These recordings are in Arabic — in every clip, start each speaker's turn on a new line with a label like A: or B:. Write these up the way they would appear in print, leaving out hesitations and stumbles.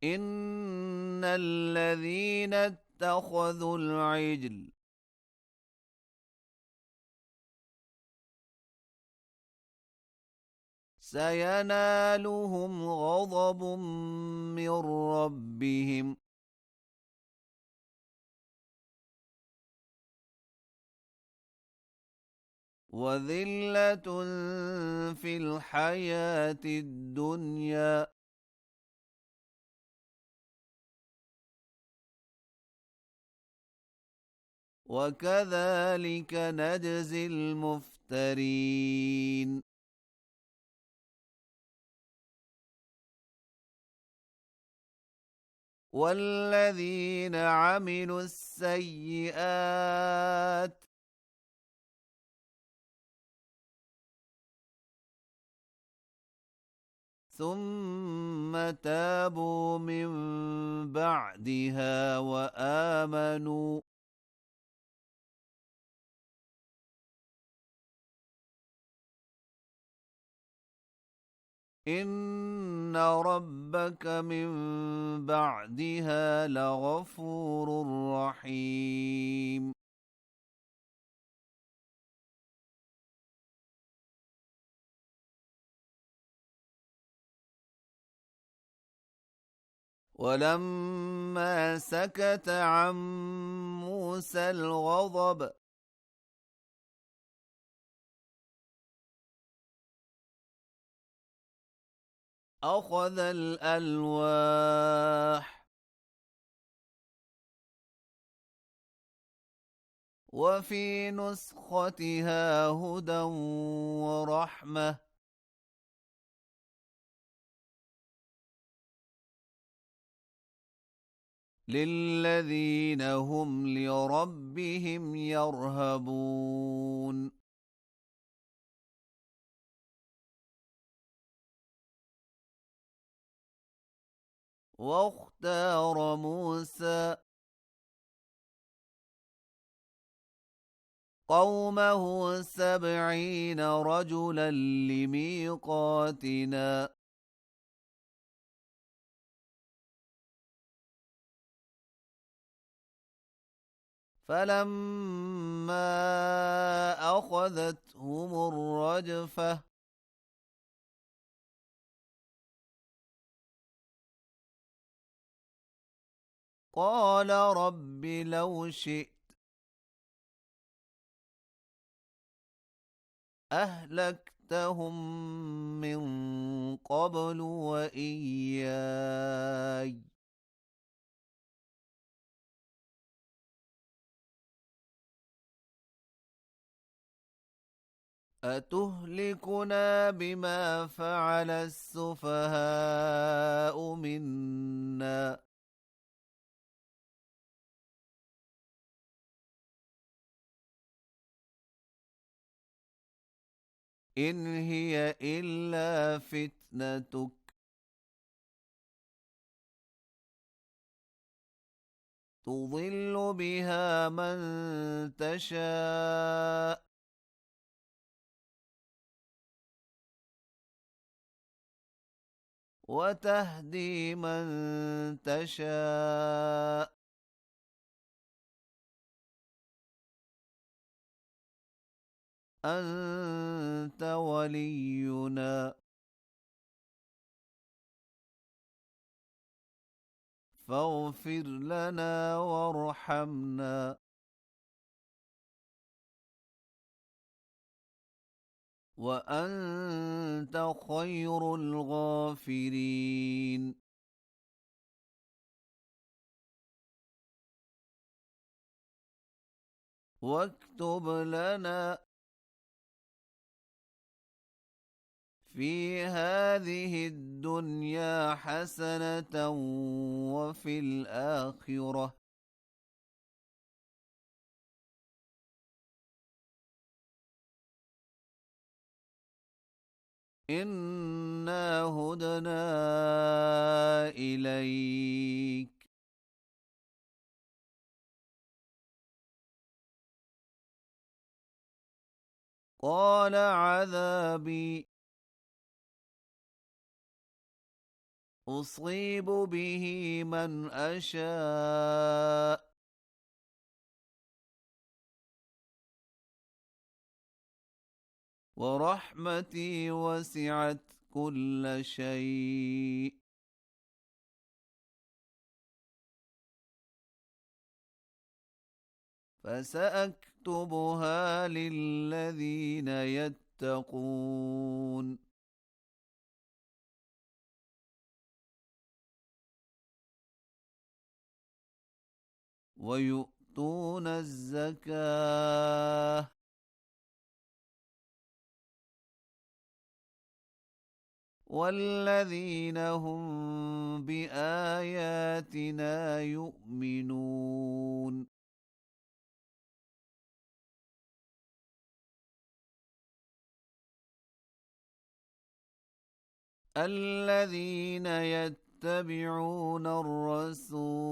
A: إن الذين اتخذوا العجل سينالهم غضب من ربهم وذلة في الحياة الدنيا وكذلك نجزي المفترين والذين عملوا السيئات ثم تابوا من بعدها وآمنوا إن ربك من بعدها لغفور رحيم ولما سكت عن موسى الغضب أخذ الألواح وفي نسختها هدى ورحمة للذين هم لربهم يرهبون واختار موسى قومه 70 رجلا لميقاتنا فلما أخذتهم الرجفة قال رب لو شئت أهلكتهم من قبل وإياي أتهلكنا بما فعل السفهاء منا إن هي إلا فتنتك تضل بها من تشاء وتهدي من تشاء أنت ولينا فاغفر لنا وارحمنا وأنت خير الغافرين واكتب لنا في هذه الدنيا حسنة وفي الآخرة إنا هدنا إليك قال عذابي أصيب به من أشاء ورحمتي وسعت كل شيء فسأكتبها للذين يتقون ويؤتون الزكاة والذين هم بآياتنا يؤمنون الذين يتبعون الرسول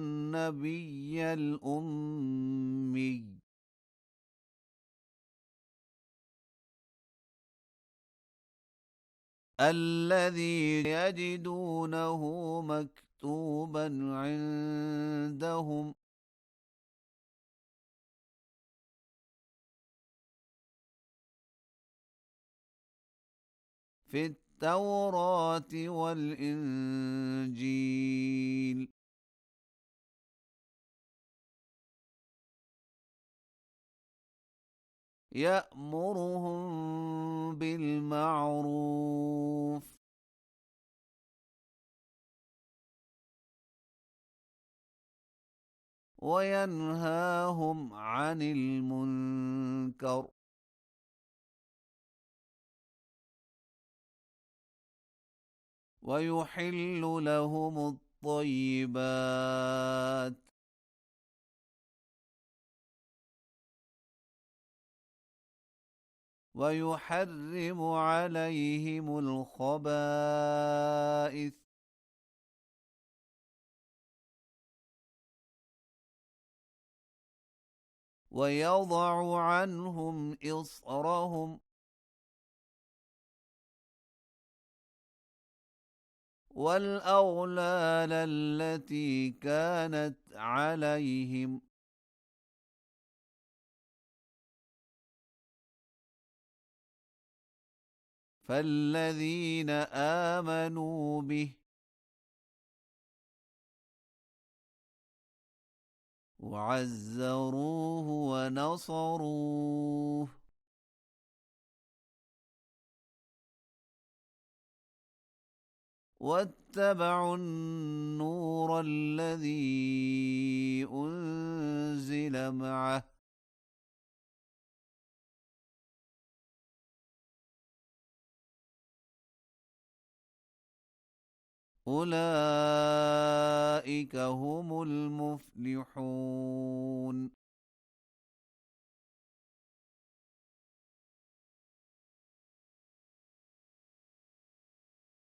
A: النبي الأمي الذي يجدونه مكتوبا عندهم في التوراة والإنجيل يأمرهم بالمعروف وينهاهم عن المنكر ويحل لهم الطيبات ويحرم عليهم الخبائث ويضع عنهم إصرهم والأغلال التي كانت عليهم فالذين آمنوا به وعزروه ونصروه واتبعوا النور الذي أنزل معه أولئك هم المفلحون